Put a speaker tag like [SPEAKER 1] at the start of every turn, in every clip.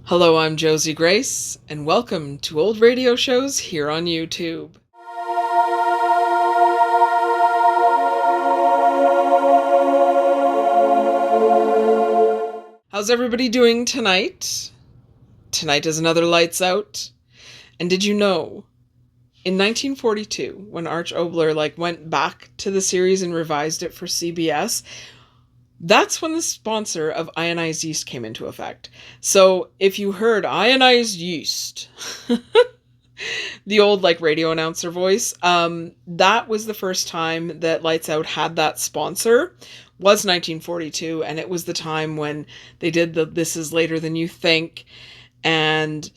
[SPEAKER 1] Hello, I'm Josie Grace, and welcome to Old Radio Shows here on YouTube. How's everybody doing tonight? Tonight is another Lights Out. And did you know, in 1942, when Arch Oboler went back to the series and revised it for CBS, that's when the sponsor of ionized yeast came into effect. So if you heard ionized yeast, the old radio announcer voice, that was the first time that Lights Out had that sponsor, was 1942, and it was the time when they did the This Is Later Than You Think, and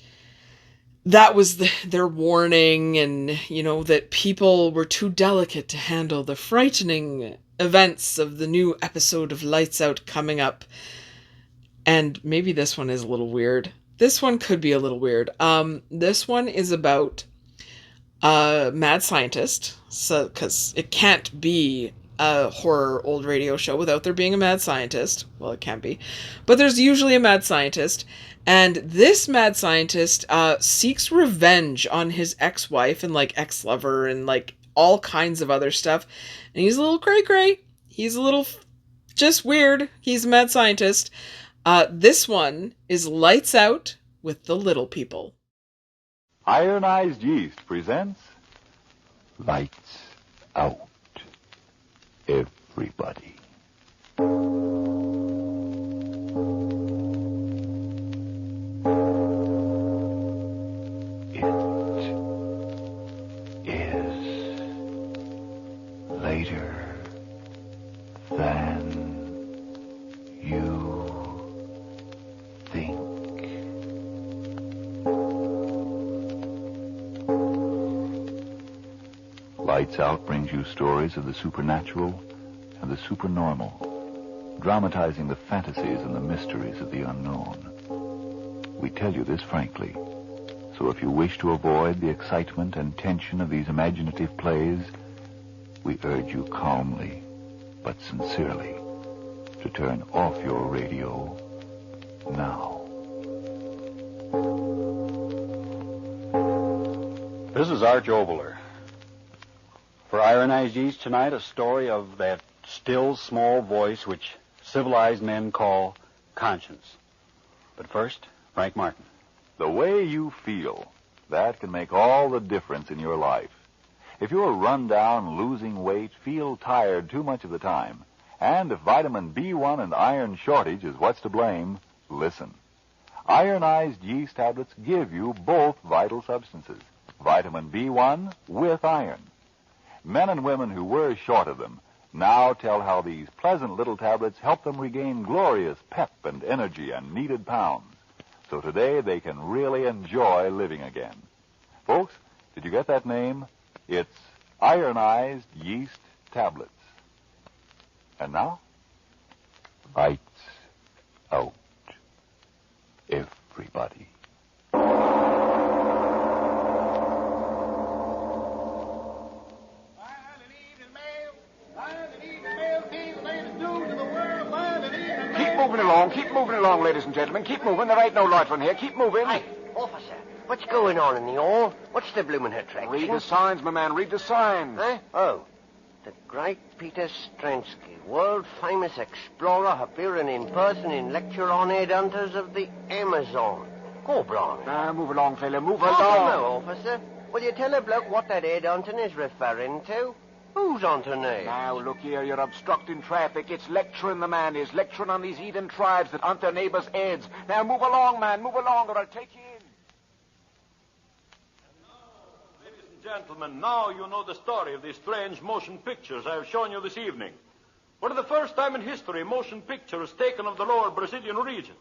[SPEAKER 1] that was their warning, and that people were too delicate to handle the frightening events of the new episode of Lights Out coming up. And maybe this one is a little weird. This one could be a little weird. This one is about a mad scientist, because it can't be a horror old radio show without there being a mad scientist. Well, it can't be. But there's usually a mad scientist, and this mad scientist seeks revenge on his ex-wife and ex-lover and all kinds of other stuff. And he's a little cray-cray. He's a little just weird. He's a mad scientist. This one is Lights Out with the Little People.
[SPEAKER 2] Ironized Yeast presents Lights Out. Everybody. Later than you think. Lights Out brings you stories of the supernatural and the supernormal, dramatizing the fantasies and the mysteries of the unknown. We tell you this frankly, so if you wish to avoid the excitement and tension of these imaginative plays, we urge you calmly, but sincerely, to turn off your radio now.
[SPEAKER 3] This is Arch Oboler. For Ironized Yeast tonight, a story of that still small voice which civilized men call conscience. But first, Frank Martin.
[SPEAKER 2] The way you feel, that can make all the difference in your life. If you're run down, losing weight, feel tired too much of the time, and if vitamin B1 and iron shortage is what's to blame, listen. Ironized yeast tablets give you both vital substances, vitamin B1 with iron. Men and women who were short of them now tell how these pleasant little tablets help them regain glorious pep and energy and needed pounds. So today they can really enjoy living again. Folks, did you get that name? It's Ironized Yeast Tablets. And now, Lights Out. Everybody.
[SPEAKER 4] Keep moving along, ladies and gentlemen. Keep moving. There ain't no loitering here. Keep moving.
[SPEAKER 5] Hey, officer, what's going on in the hall? What's the bloomin' attraction?
[SPEAKER 4] Read the signs, my man. Read the signs.
[SPEAKER 5] Huh? Oh, the great Peter Stransky, world-famous explorer, appearing in person in lecture on headhunters of the Amazon. Go, Blimey.
[SPEAKER 4] Move along, fella. Move
[SPEAKER 5] I
[SPEAKER 4] along.
[SPEAKER 5] don't know, officer. Will you tell a bloke what that headhunting is referring to? Who's on to me?
[SPEAKER 4] Now, look here. You're obstructing traffic. It's lecturing, the man is. Lecturing on these heathen tribes that hunt their neighbors' heads. Now, move along, man. Move along, or I'll take you in.
[SPEAKER 6] Ladies and gentlemen, now you know the story of these strange motion pictures I have shown you this evening. For the first time in history, motion pictures taken of the lower Brazilian region.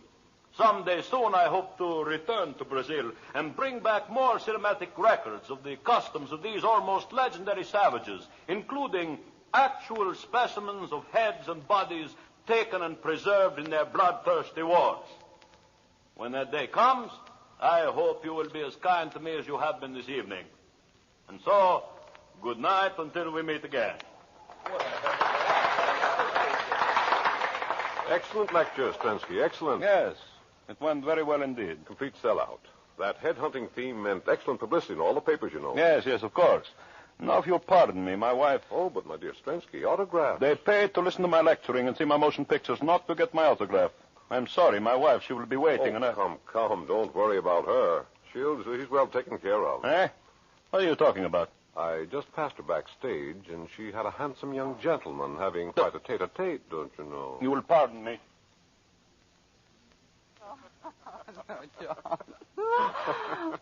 [SPEAKER 6] Someday soon I hope to return to Brazil and bring back more cinematic records of the customs of these almost legendary savages, including actual specimens of heads and bodies taken and preserved in their bloodthirsty wars. When that day comes, I hope you will be as kind to me as you have been this evening. And so, good night until we meet again.
[SPEAKER 7] Excellent lecture, Stransky. Excellent.
[SPEAKER 3] Yes.
[SPEAKER 7] It went very well indeed.
[SPEAKER 8] Complete sellout. That headhunting theme meant excellent publicity in all the papers, you know.
[SPEAKER 7] Yes, of course. Now, if you'll pardon me, my wife...
[SPEAKER 8] Oh, but my dear Strensky, autograph.
[SPEAKER 7] They paid to listen to my lecturing and see my motion pictures, not to get my autograph. I'm sorry, my wife, she will be waiting.
[SPEAKER 8] Come, don't worry about her. She's well taken care of.
[SPEAKER 7] Eh? What are you talking about?
[SPEAKER 8] I just passed her backstage, and she had a handsome young gentleman having quite a tete-a-tete, don't you know?
[SPEAKER 7] You will pardon me.
[SPEAKER 9] No, John.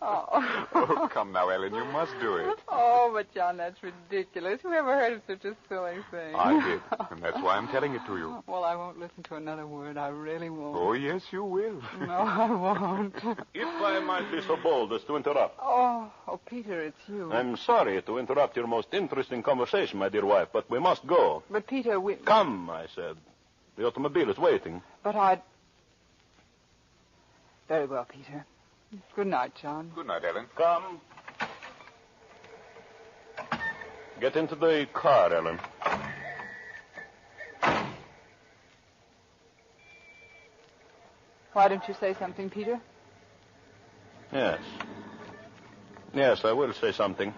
[SPEAKER 10] Oh, come now, Ellen, you must do it.
[SPEAKER 9] Oh, but John, that's ridiculous. Who ever heard of such a silly thing?
[SPEAKER 10] I did, and that's why I'm telling it to you.
[SPEAKER 9] Well, I won't listen to another word. I really won't.
[SPEAKER 10] Oh, yes, you will.
[SPEAKER 9] No, I won't.
[SPEAKER 7] If I might be so bold as to interrupt.
[SPEAKER 9] Oh, Peter, it's you.
[SPEAKER 7] I'm sorry to interrupt your most interesting conversation, my dear wife, but we must go.
[SPEAKER 9] But, Peter,
[SPEAKER 7] Come, I said. The automobile is waiting.
[SPEAKER 9] But Very well, Peter. Good night, John.
[SPEAKER 10] Good night, Ellen.
[SPEAKER 7] Come. Get into the car, Ellen.
[SPEAKER 9] Why don't you say something, Peter?
[SPEAKER 7] Yes. Yes, I will say something.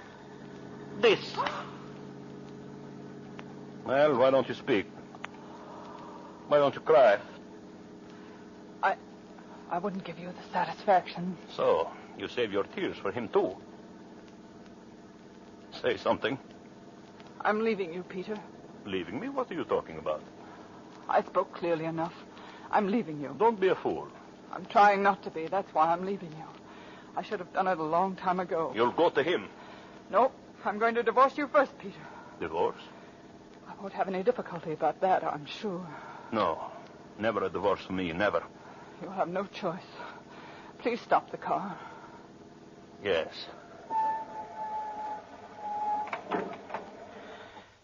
[SPEAKER 7] This. Well, why don't you speak? Why don't you cry?
[SPEAKER 9] I wouldn't give you the satisfaction.
[SPEAKER 7] So, you save your tears for him, too. Say something.
[SPEAKER 9] I'm leaving you, Peter.
[SPEAKER 7] Leaving me? What are you talking about?
[SPEAKER 9] I spoke clearly enough. I'm leaving you.
[SPEAKER 7] Don't be a fool.
[SPEAKER 9] I'm trying not to be. That's why I'm leaving you. I should have done it a long time ago.
[SPEAKER 7] You'll go to him.
[SPEAKER 9] No, I'm going to divorce you first, Peter.
[SPEAKER 7] Divorce?
[SPEAKER 9] I won't have any difficulty about that, I'm sure.
[SPEAKER 7] No, never a divorce for me, never.
[SPEAKER 9] You'll have no choice. Please stop the car.
[SPEAKER 7] Yes.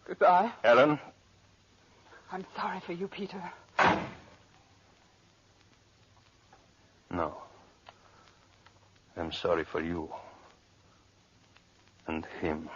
[SPEAKER 9] Goodbye.
[SPEAKER 7] Ellen?
[SPEAKER 9] I'm sorry for you, Peter.
[SPEAKER 7] No. I'm sorry for you. And him.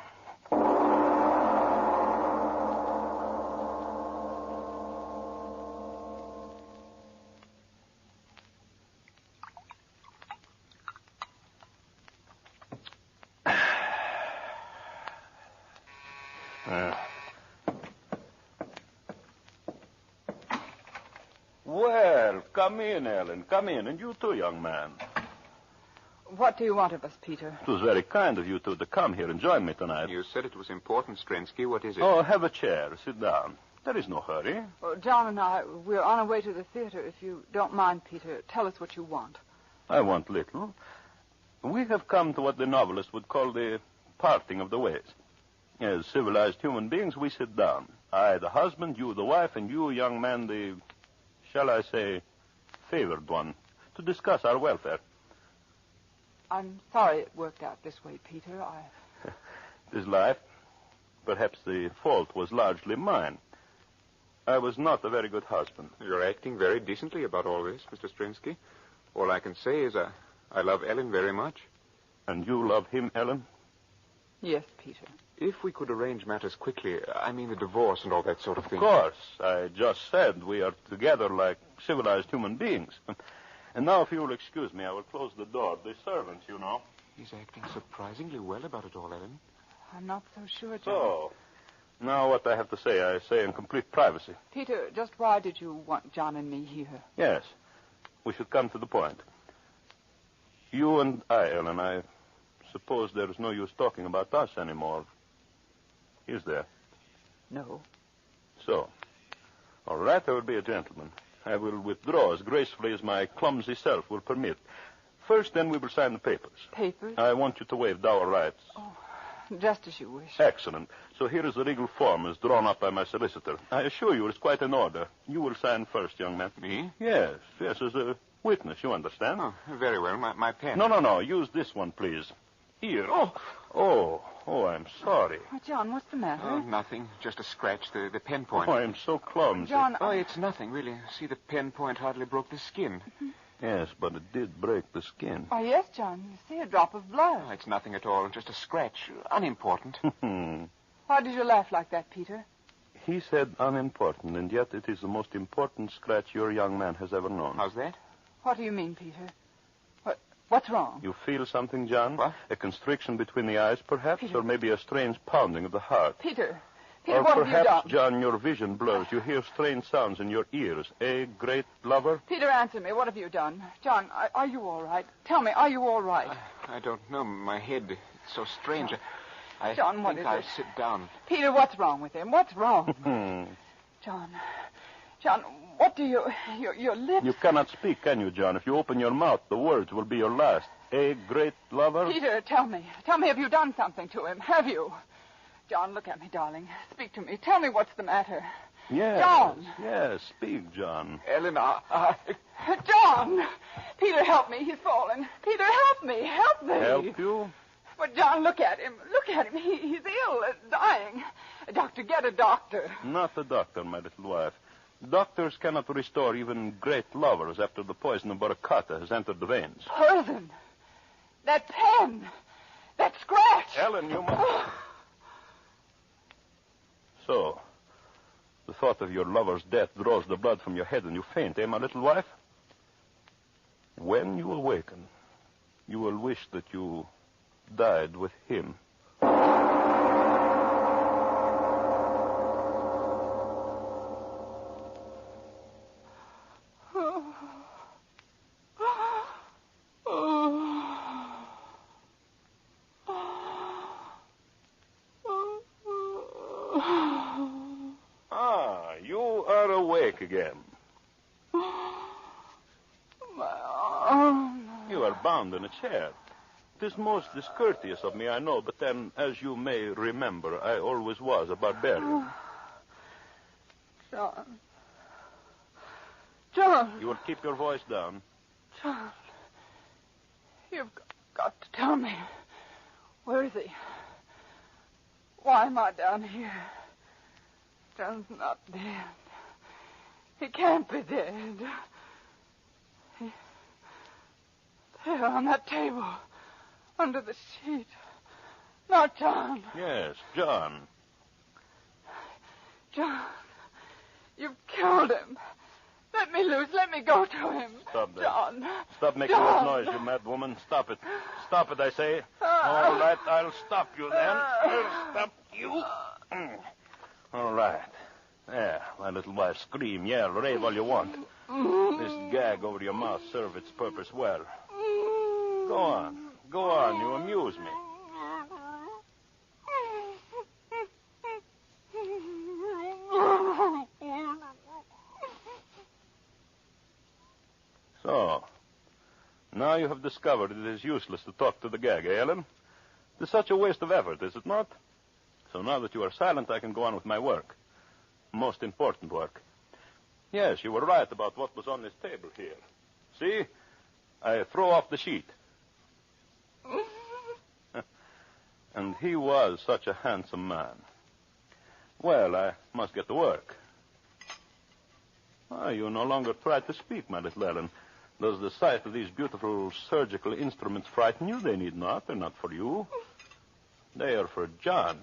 [SPEAKER 7] Well, come in, Ellen. Come in. And you too, young man.
[SPEAKER 9] What do you want of us, Peter?
[SPEAKER 7] It was very kind of you two to come here and join me tonight.
[SPEAKER 10] You said it was important, Strensky. What is it?
[SPEAKER 7] Oh, have a chair. Sit down. There is no hurry.
[SPEAKER 9] Well, John and I, we're on our way to the theater. If you don't mind, Peter, tell us what you want.
[SPEAKER 7] I want little. We have come to what the novelist would call the parting of the ways. As civilized human beings, we sit down. I, the husband, you, the wife, and you, young man, the, shall I say, favored one, to discuss our welfare.
[SPEAKER 9] I'm sorry it worked out this way, Peter.
[SPEAKER 7] This life, perhaps the fault was largely mine. I was not a very good husband.
[SPEAKER 10] You're acting very decently about all this, Mr. Strensky. All I can say is I love Ellen very much.
[SPEAKER 7] And you love him, Ellen?
[SPEAKER 9] Yes, Peter.
[SPEAKER 10] If we could arrange matters quickly, I mean the divorce and all that sort of thing.
[SPEAKER 7] Of course. I just said we are together like civilized human beings. And now, if you will excuse me, I will close the door. The servants, you know.
[SPEAKER 10] He's acting surprisingly well about it all, Ellen.
[SPEAKER 9] I'm not so sure, John.
[SPEAKER 7] So, now what I have to say, I say in complete privacy.
[SPEAKER 9] Peter, just why did you want John and me here?
[SPEAKER 7] Yes. We should come to the point. You and I, Ellen, I suppose there is no use talking about us anymore. Is there?
[SPEAKER 9] No.
[SPEAKER 7] So, all right, I will be a gentleman. I will withdraw as gracefully as my clumsy self will permit. First, then, we will sign the papers.
[SPEAKER 9] Papers?
[SPEAKER 7] I want you to waive dower rights.
[SPEAKER 9] Oh, just as you wish.
[SPEAKER 7] Excellent. So here is the legal form as drawn up by my solicitor. I assure you it's quite in order. You will sign first, young man.
[SPEAKER 10] Me?
[SPEAKER 7] Yes, as a witness, you understand?
[SPEAKER 10] Oh, very well. My pen.
[SPEAKER 7] No. Use this one, please. Here. Oh, I'm sorry.
[SPEAKER 9] Oh, John, what's the matter?
[SPEAKER 10] Oh, nothing. Just a scratch, the pen point.
[SPEAKER 7] Oh, I'm so clumsy.
[SPEAKER 9] John...
[SPEAKER 10] Oh, it's nothing, really. See, the pen point hardly broke the skin.
[SPEAKER 7] Yes, but it did break the skin.
[SPEAKER 9] Oh, yes, John. You see a drop of blood.
[SPEAKER 10] Oh, it's nothing at all. Just a scratch. Unimportant.
[SPEAKER 9] Why did you laugh like that, Peter?
[SPEAKER 7] He said unimportant, and yet it is the most important scratch your young man has ever known.
[SPEAKER 10] How's that?
[SPEAKER 9] What do you mean, Peter? What's wrong?
[SPEAKER 7] You feel something, John?
[SPEAKER 10] What?
[SPEAKER 7] A constriction between the eyes, perhaps?
[SPEAKER 9] Peter.
[SPEAKER 7] Or maybe a strange pounding of the heart?
[SPEAKER 9] Peter,
[SPEAKER 7] Or
[SPEAKER 9] what have you done?
[SPEAKER 7] perhaps, John, your vision blurs. You hear strange sounds in your ears. A great lover?
[SPEAKER 9] Peter, answer me. What have you done? John, are you all right? Tell me, are you all right?
[SPEAKER 10] I don't know. My head, it's so strange.
[SPEAKER 9] John, what
[SPEAKER 10] think
[SPEAKER 9] is
[SPEAKER 10] I'll
[SPEAKER 9] it?
[SPEAKER 10] sit down.
[SPEAKER 9] Peter, what's wrong with him? What's wrong? John, what do your lips...
[SPEAKER 7] You cannot speak, can you, John? If you open your mouth, the words will be your last. A great lover?
[SPEAKER 9] Peter, tell me. Tell me, have you done something to him? Have you? John, look at me, darling. Speak to me. Tell me what's the matter.
[SPEAKER 7] Yes.
[SPEAKER 9] John.
[SPEAKER 7] Yes, speak, John.
[SPEAKER 10] Ellen,
[SPEAKER 9] John! Peter, help me. He's fallen. Peter, help me. Help me.
[SPEAKER 7] Help you?
[SPEAKER 9] But, John, look at him. Look at him. He's ill, dying. Doctor, get a doctor.
[SPEAKER 7] Not a doctor, my little wife. Doctors cannot restore even great lovers after the poison of Baracata has entered the veins.
[SPEAKER 9] Poison. That pen. That scratch.
[SPEAKER 7] Ellen, you must... So, the thought of your lover's death draws the blood from your head and you faint, eh, my little wife? When you awaken, you will wish that you died with him. You are awake again. You are bound in a chair. It is most discourteous of me, I know, but then, as you may remember, I always was a barbarian.
[SPEAKER 9] John.
[SPEAKER 7] You will keep your voice down.
[SPEAKER 9] John. You've got to tell me. Where is he? Why am I down here? John's not dead. He can't be dead. There on that table. Under the sheet. Not John.
[SPEAKER 7] Yes, John.
[SPEAKER 9] John. You've killed him. Let me loose. Let me go to him.
[SPEAKER 7] Stop that.
[SPEAKER 9] John.
[SPEAKER 7] Stop making that noise, you mad woman. Stop it. Stop it, I say. All right, I'll stop you then. I'll stop you. All right. There, my little wife, scream, yell, rave all you want. This gag over your mouth serve its purpose well. Go on. Go on. You amuse me. So, now you have discovered it is useless to talk to the gag, eh, Ellen? It is such a waste of effort, is it not? So now that you are silent, I can go on with my work. Most important work. Yes, you were right about what was on this table here. See? I throw off the sheet. And he was such a handsome man. Well, I must get to work. You no longer try to speak, my little Ellen. Does the sight of these beautiful surgical instruments frighten you? They need not. They're not for you. They are for John.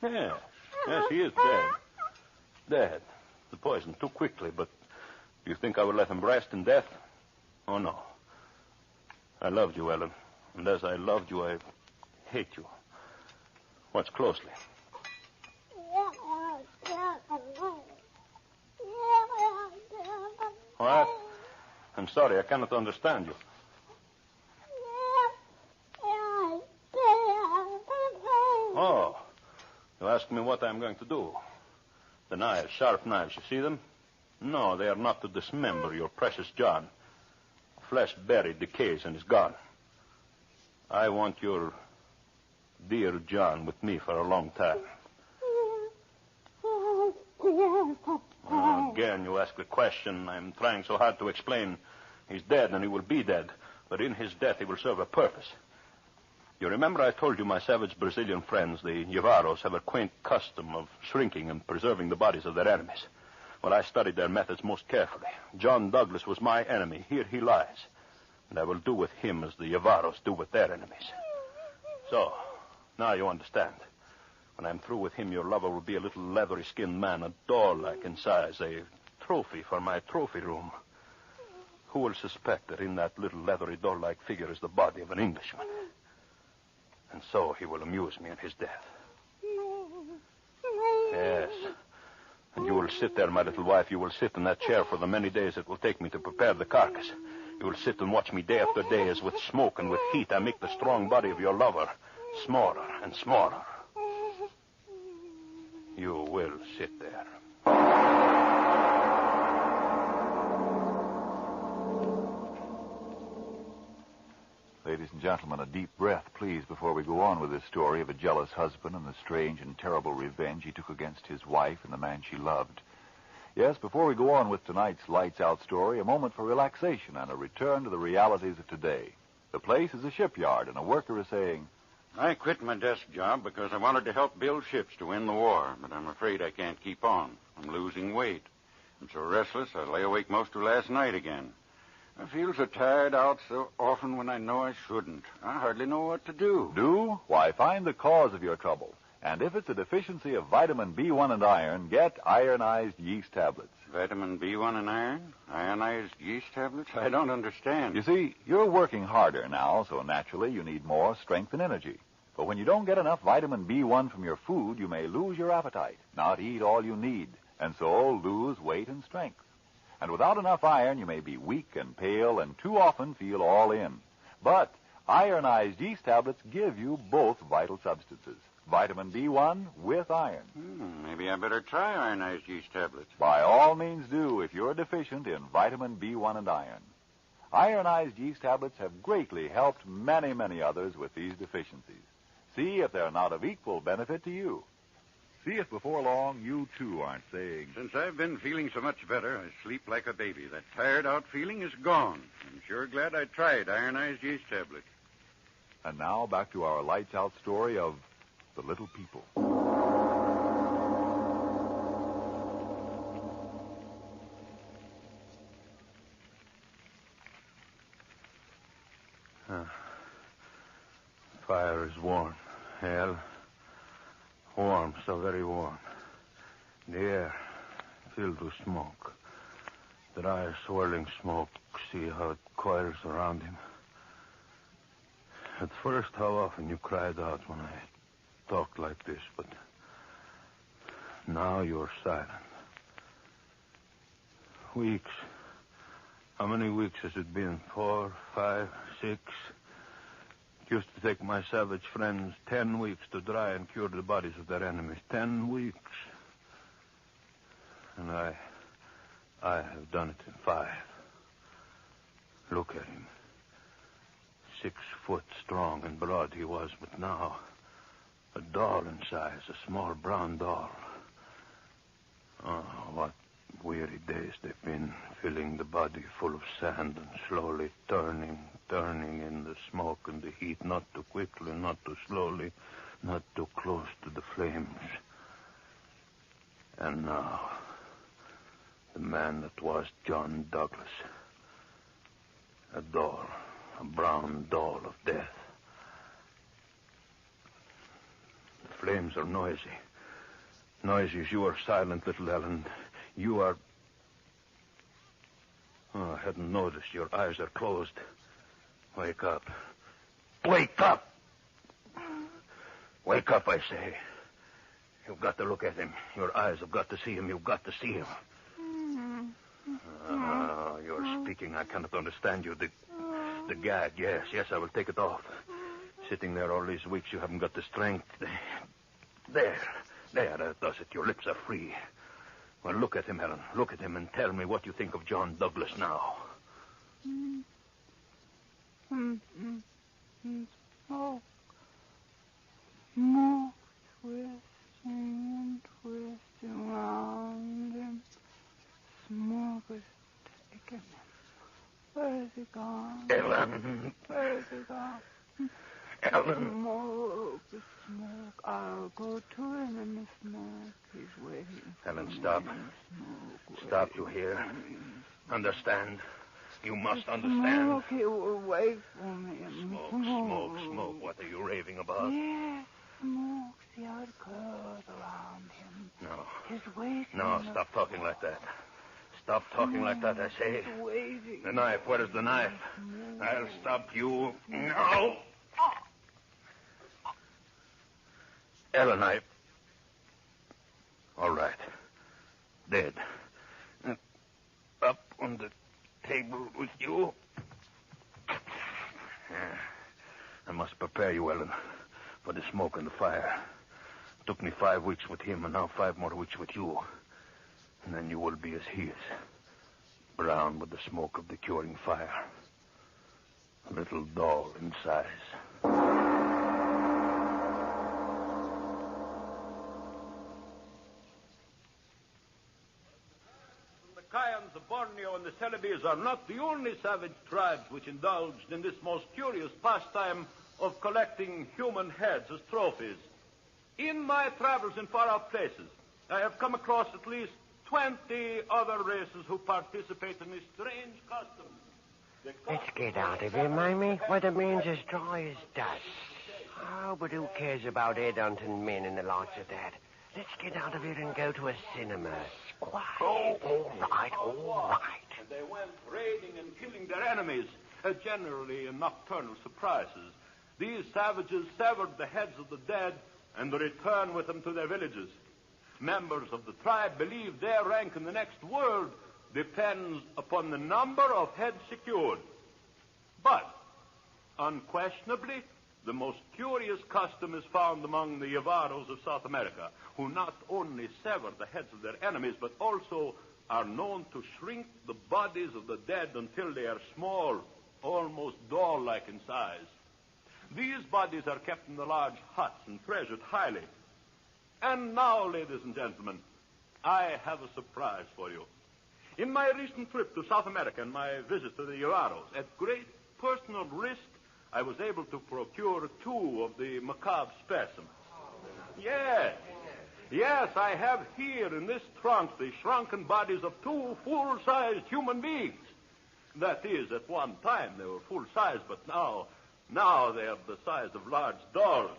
[SPEAKER 7] Yes, he is dead. Dead. The poison too quickly, but do you think I would let him rest in death? Oh, no. I loved you, Ellen. And as I loved you, I hate you. Watch closely. What? I'm sorry, I cannot understand you. Oh, you ask me what I'm going to do. The knives, sharp knives, you see them? No, they are not to dismember your precious John. Flesh buried, decays, and is gone. I want your dear John with me for a long time. Again, you ask the question. I'm trying so hard to explain. He's dead, and he will be dead. But in his death, he will serve a purpose. You remember I told you my savage Brazilian friends, the Yavaros, have a quaint custom of shrinking and preserving the bodies of their enemies. Well, I studied their methods most carefully. John Douglas was my enemy. Here he lies. And I will do with him as the Yavaros do with their enemies. So, now you understand. When I'm through with him, your lover will be a little leathery-skinned man, a doll-like in size, a trophy for my trophy room. Who will suspect that in that little leathery doll-like figure is the body of an Englishman? And so he will amuse me in his death.
[SPEAKER 9] No.
[SPEAKER 7] Yes. And you will sit there, my little wife. You will sit in that chair for the many days it will take me to prepare the carcass. You will sit and watch me day after day as with smoke and with heat I make the strong body of your lover smaller and smaller. You will sit there.
[SPEAKER 2] Ladies and gentlemen, a deep breath, please, before we go on with this story of a jealous husband and the strange and terrible revenge he took against his wife and the man she loved. Yes, before we go on with tonight's Lights Out story, a moment for relaxation and a return to the realities of today. The place is a shipyard, and a worker is saying,
[SPEAKER 11] I quit my desk job because I wanted to help build ships to win the war, but I'm afraid I can't keep on. I'm losing weight. I'm so restless I lay awake most of last night again. I feel so tired out so often when I know I shouldn't. I hardly know what to do.
[SPEAKER 2] Do? Why, find the cause of your trouble. And if it's a deficiency of vitamin B1 and iron, get ironized yeast tablets.
[SPEAKER 11] Vitamin B1 and iron? Ionized yeast tablets? I don't understand.
[SPEAKER 2] You see, you're working harder now, so naturally you need more strength and energy. But when you don't get enough vitamin B1 from your food, you may lose your appetite, not eat all you need, and so lose weight and strength. And without enough iron, you may be weak and pale and too often feel all in. But ironized yeast tablets give you both vital substances. Vitamin B1 with iron.
[SPEAKER 11] Maybe I better try ironized yeast tablets.
[SPEAKER 2] By all means do if you're deficient in vitamin B1 and iron. Ironized yeast tablets have greatly helped many, many others with these deficiencies. See if they're not of equal benefit to you. See if before long you, too, aren't saying,
[SPEAKER 11] Since I've been feeling so much better, I sleep like a baby. That tired-out feeling is gone. I'm sure glad I tried ironized yeast tablets.
[SPEAKER 2] And now back to our Lights Out story of The Little People.
[SPEAKER 7] Fire is warm. Hell, warm, so very warm. The air filled with smoke. Dry, swirling smoke. See how it coils around him. At first, how often you cried out when I talked like this, but now you're silent. Weeks. How many weeks has it been? 4, 5, 6? It used to take my savage friends 10 weeks to dry and cure the bodies of their enemies. 10 weeks. And I have done it in 5. Look at him. 6 foot strong and broad he was, but now a doll in size, a small brown doll. Oh, what weary days they've been, filling the body full of sand and slowly turning in the smoke and the heat, not too quickly, not too slowly, not too close to the flames. And now, the man that was John Douglas, a doll, a brown doll of death. The flames are noisy. Noisy as you are silent, little Ellen. You are... Oh, I hadn't noticed. Your eyes are closed. Wake up. Wake up! Wake up, I say. You've got to look at him. Your eyes have got to see him. You've got to see him. You're speaking. I cannot understand you. The gag, yes, I will take it off. Sitting there all these weeks, you haven't got the strength. There, that does it. Your lips are free. Well, look at him, Helen. Look at him and tell me what you think of John Douglas now.
[SPEAKER 9] Smoke. Smoke twisting and twisting round him. Smoke is taking him. Where is he gone?
[SPEAKER 7] Ellen.
[SPEAKER 9] Where is he gone?
[SPEAKER 7] Ellen.
[SPEAKER 9] Smoke. I'll go to him in the smoke. He's waiting.
[SPEAKER 7] Ellen, stop. Stop, you hear? Understand. You must understand.
[SPEAKER 9] Smoke, he will wait for me.
[SPEAKER 7] Smoke. What are you raving about?
[SPEAKER 9] Yes, smoke. See how it curls around him.
[SPEAKER 7] No.
[SPEAKER 9] He's waiting.
[SPEAKER 7] No, stop talking like that. Stop talking like that, I say.
[SPEAKER 9] Waiting.
[SPEAKER 7] The knife. Where is the knife? I'll stop you now. A knife. All right. Dead. Up on the table with you. I must prepare you, Ellen, for the smoke and the fire. Took me 5 weeks with him, and now 5 more weeks with you. And then you will be as he is. Brown with the smoke of the curing fire. A little doll in size.
[SPEAKER 6] The Kayans of Borneo and the Celebes are not the only savage tribes which indulged in this most curious pastime of collecting human heads as trophies. In my travels in far-off places, I have come across at least 20 other races who participate in this strange custom.
[SPEAKER 5] Let's get out of here, Mamie. Why, the man's as dry as dust. Oh, but who cares about headhunting men and the likes of that? Let's get out of here and go to a cinema. Quiet. Oh, all right.
[SPEAKER 6] And they went raiding and killing their enemies, generally in nocturnal surprises. These savages severed the heads of the dead and returned with them to their villages. Members of the tribe believe their rank in the next world depends upon the number of heads secured. But, unquestionably, the most curious custom is found among the Yavaros of South America, who not only sever the heads of their enemies, but also are known to shrink the bodies of the dead until they are small, almost doll-like in size. These bodies are kept in the large huts and treasured highly. And now, ladies and gentlemen, I have a surprise for you. In my recent trip to South America and my visit to the Yavaros, at great personal risk, I was able to procure 2 of the macabre specimens. Yes, I have here in this trunk the shrunken bodies of 2 full-sized human beings. That is, at one time they were full-size, but now they are the size of large dolls.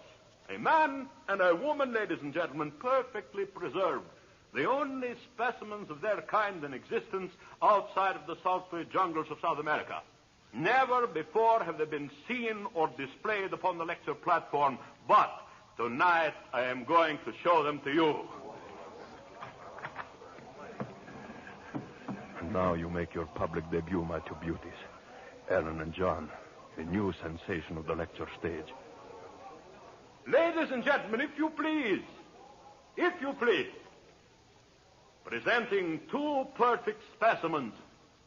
[SPEAKER 6] A man and a woman, ladies and gentlemen, perfectly preserved. The only specimens of their kind in existence outside of the sultry jungles of South America. Never before have they been seen or displayed upon the lecture platform, but tonight I am going to show them to you.
[SPEAKER 7] And now you make your public debut, my 2 beauties. Ellen and John, the new sensation of the lecture stage.
[SPEAKER 6] Ladies and gentlemen, if you please, presenting 2 perfect specimens,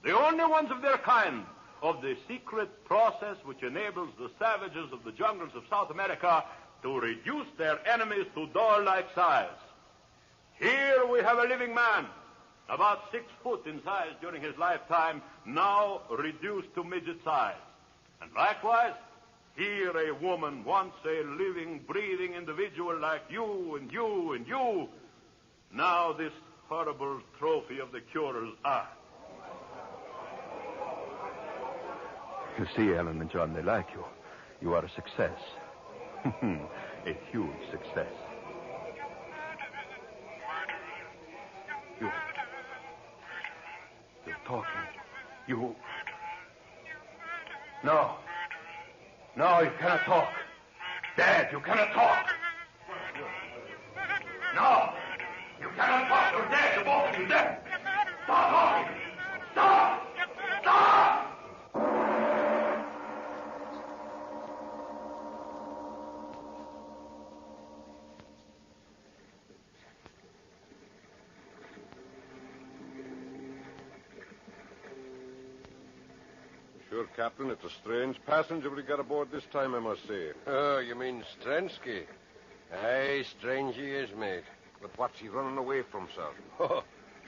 [SPEAKER 6] the only ones of their kind, of the secret process which enables the savages of the jungles of South America to reduce their enemies to doll-like size. Here we have a living man, about 6 foot in size during his lifetime, now reduced to midget size. And likewise, here a woman, once a living, breathing individual like you and you and you, now this horrible trophy of the curer's art.
[SPEAKER 7] You see, Ellen and John, they like you. You are a success. A huge success. You're talking. No, you cannot talk. Dad, you cannot talk. No, you cannot talk. You're dead. You're both of you dead. Stop talking. Stop.
[SPEAKER 8] Sure, Captain, it's a strange passenger we got aboard this time, I must say.
[SPEAKER 5] Oh, you mean Strensky? Aye, strange he is, mate.
[SPEAKER 8] But what's he running away from, sir?
[SPEAKER 5] Oh,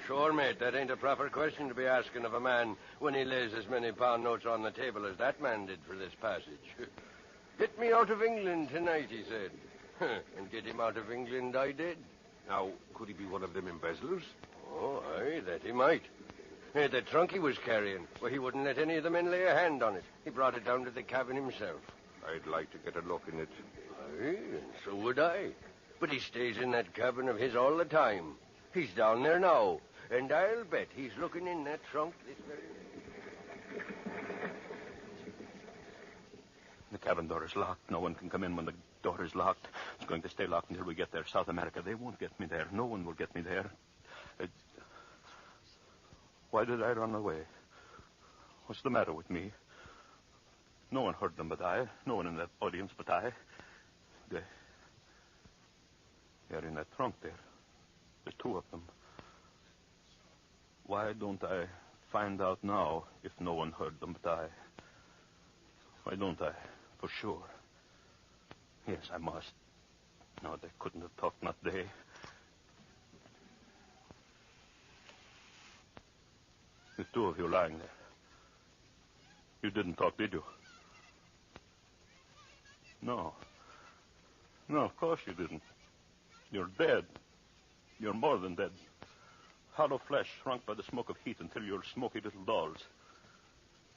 [SPEAKER 5] sure, mate, that ain't a proper question to be asking of a man when he lays as many pound notes on the table as that man did for this passage. Get me out of England tonight, he said. And get him out of England I did.
[SPEAKER 8] Now, could he be one of them embezzlers?
[SPEAKER 5] Oh, aye, that he might. The trunk he was carrying, well, he wouldn't let any of the men lay a hand on it. He brought it down to the cabin himself.
[SPEAKER 8] I'd like to get a look in it.
[SPEAKER 5] Aye, and so would I. But he stays in that cabin of his all the time. He's down there now, And I'll bet he's looking in that trunk this very...
[SPEAKER 7] The cabin door is locked. No one can come in when the door is locked. It's going to stay locked until we get there. South America, they won't get me there. No one will get me there. Why did I run away? What's the matter with me? No one heard them but I. No one in that audience but I. They're in that trunk there. There's two of them. Why don't I find out now if no one heard them but I? Why don't I? For sure. Yes, I must. No, they couldn't have talked, not they. The two of you lying there. You didn't talk, did you? No. No, of course you didn't. You're dead. You're more than dead. Hollow flesh shrunk by the smoke of heat until you're smoky little dolls.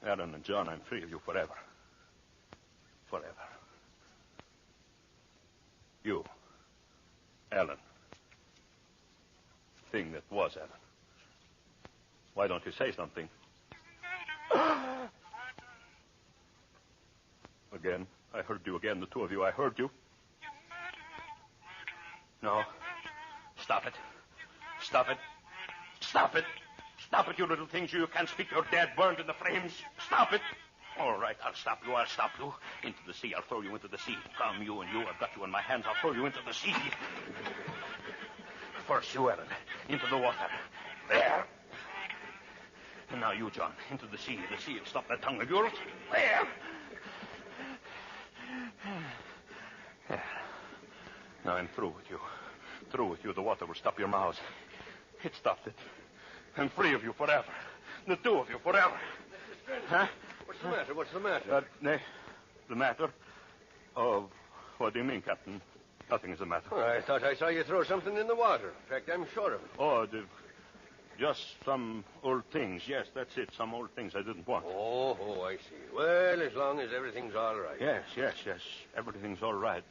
[SPEAKER 7] Alan and John, I'm free of you forever. Forever. You, Alan. Thing that was Alan. Why don't you say something? Again. I heard you again, the two of you. I heard you. No. Stop it. Stop it. Stop it. Stop it, you little things. You can't speak. You're dead, burned in the flames. Stop it. All right, I'll stop you. I'll stop you. Into the sea. I'll throw you into the sea. Come, you and you. I've got you in my hands. I'll throw you into the sea. First, you, Ellen. Into the water. There. And now you, John. Into the sea. The sea will stop that tongue of yours. There. There. Now I'm through with you. Through with you. The water will stop your mouths. It stopped it. I'm free of you forever. The two of you forever. Huh?
[SPEAKER 5] What's the matter? What's the matter?
[SPEAKER 7] The matter? Oh, what do you mean, Captain? Nothing is the matter.
[SPEAKER 5] Oh, I thought I saw you throw something in the water. In fact, I'm sure of it.
[SPEAKER 7] Oh, just some old things. Yes, that's it. Some old things I didn't want.
[SPEAKER 5] Oh, I see. Well, as long as everything's all right.
[SPEAKER 7] Yes. Everything's all right.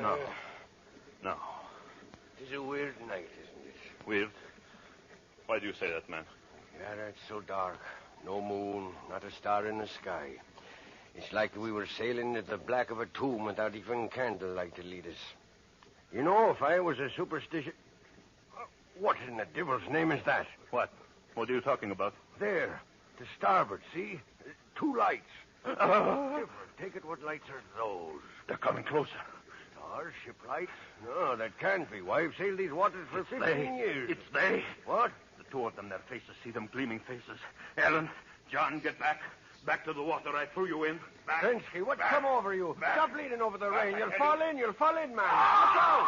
[SPEAKER 7] No.
[SPEAKER 5] It is a weird night, isn't it?
[SPEAKER 7] Weird? Why do you say that, man?
[SPEAKER 5] Yeah, it's so dark. No moon, not a star in the sky. It's like we were sailing at the black of a tomb without even candlelight to lead us. You know, if I was a superstitious... What in the devil's name is that?
[SPEAKER 7] What? What are you talking about?
[SPEAKER 5] There, to starboard, see? Two lights. Different. Take it, what lights are those?
[SPEAKER 7] They're coming closer.
[SPEAKER 5] Starship lights? No, that can't be. Why, I've sailed these waters for 15 years.
[SPEAKER 7] It's they.
[SPEAKER 5] What?
[SPEAKER 7] The two of them, their faces. See them gleaming faces. Ellen, John, get back. Back to the water. I threw you in. Back.
[SPEAKER 5] Trensky, what's come over you?
[SPEAKER 7] Back.
[SPEAKER 5] Stop leaning over the rain. You'll fall in, man. Look out!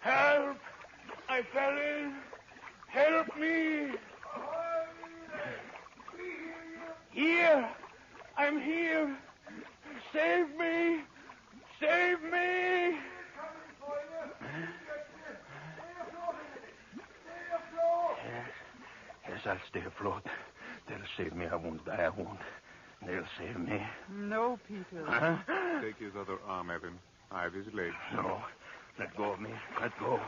[SPEAKER 7] Help! I fell in. Help me. Here. I'm here. Save me. Save me. Yes, I'll stay afloat. They'll save me. I won't die. I won't. They'll save me.
[SPEAKER 9] No, Peter.
[SPEAKER 7] Huh?
[SPEAKER 10] Take his other arm, Evan. I have his leg.
[SPEAKER 7] No. Let go of me. Let go.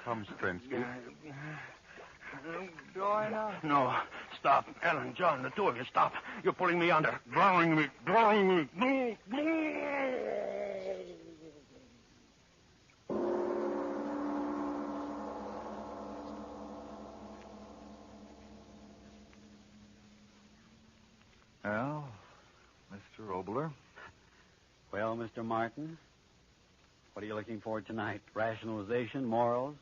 [SPEAKER 10] Come, Strensky.
[SPEAKER 9] Join us.
[SPEAKER 7] No. Stop. Ellen, John, the two of you, stop. You're pulling me under. Drowning me.
[SPEAKER 2] Well, Mr. Obler.
[SPEAKER 3] Well, Mr. Martin, what are you looking for tonight? Rationalization, morals?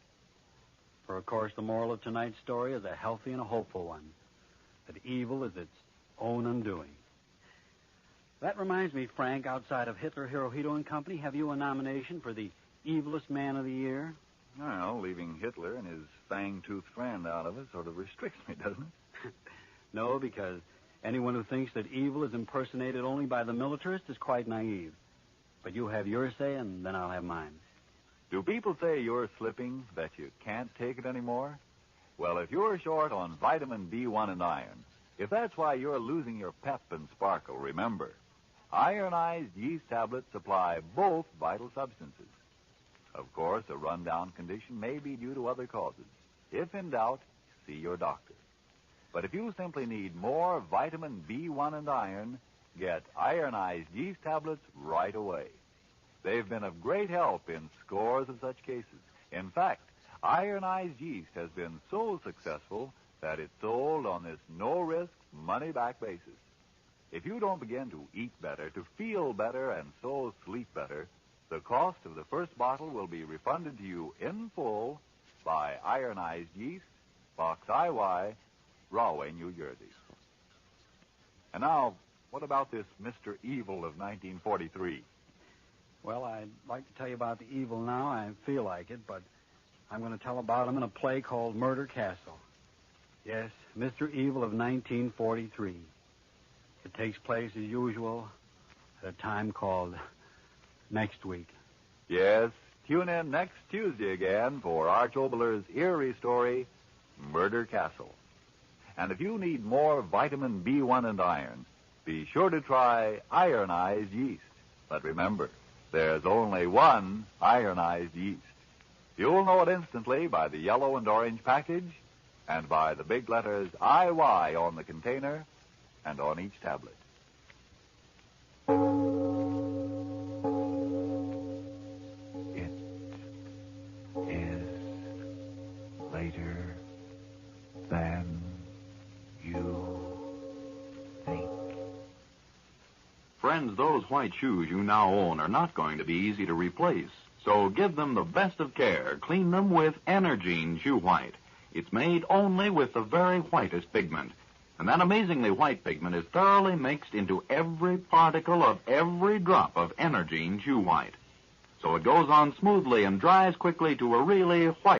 [SPEAKER 3] For, of course, the moral of tonight's story is a healthy and a hopeful one. That evil is its own undoing. That reminds me, Frank, outside of Hitler, Hirohito, and Company, have you a nomination for the evilest man of the year?
[SPEAKER 2] Well, leaving Hitler and his fang-toothed friend out of it sort of restricts me, doesn't it?
[SPEAKER 3] No, because anyone who thinks that evil is impersonated only by the militarist is quite naive. But you have your say, and then I'll have mine.
[SPEAKER 2] Do people say you're slipping, that you can't take it anymore? Well, if you're short on vitamin B1 and iron, If that's why you're losing your pep and sparkle, remember, ironized yeast tablets supply both vital substances. Of course, a rundown condition may be due to other causes. If in doubt, see your doctor. But if you simply need more vitamin B1 and iron, get ironized yeast tablets right away. They've been of great help in scores of such cases. In fact, ironized yeast has been so successful that it's sold on this no-risk, money-back basis. If you don't begin to eat better, to feel better, and so sleep better, the cost of the first bottle will be refunded to you in full by Ironized Yeast, Box IY, Rahway, New Jersey. And now, what about this Mr. Evil of 1943?
[SPEAKER 3] Well, I'd like to tell you about the evil now. I feel like it, but I'm going to tell about him in a play called Murder Castle. Yes, Mr. Evil of 1943. It takes place, as usual, at a time called next week.
[SPEAKER 2] Yes, tune in next Tuesday again for Arch Obler's eerie story, Murder Castle. And if you need more vitamin B1 and iron, be sure to try ironized yeast. But remember, there's only one ironized yeast. You'll know it instantly by the yellow and orange package and by the big letters IY on the container and on each tablet. It is later than you think.
[SPEAKER 12] Friends, those white shoes you now own are not going to be easy to replace. So give them the best of care. Clean them with Energine Shoe White. It's made only with the very whitest pigment. And that amazingly white pigment is thoroughly mixed into every particle of every drop of Energine Shoe White. So it goes on smoothly and dries quickly to a really white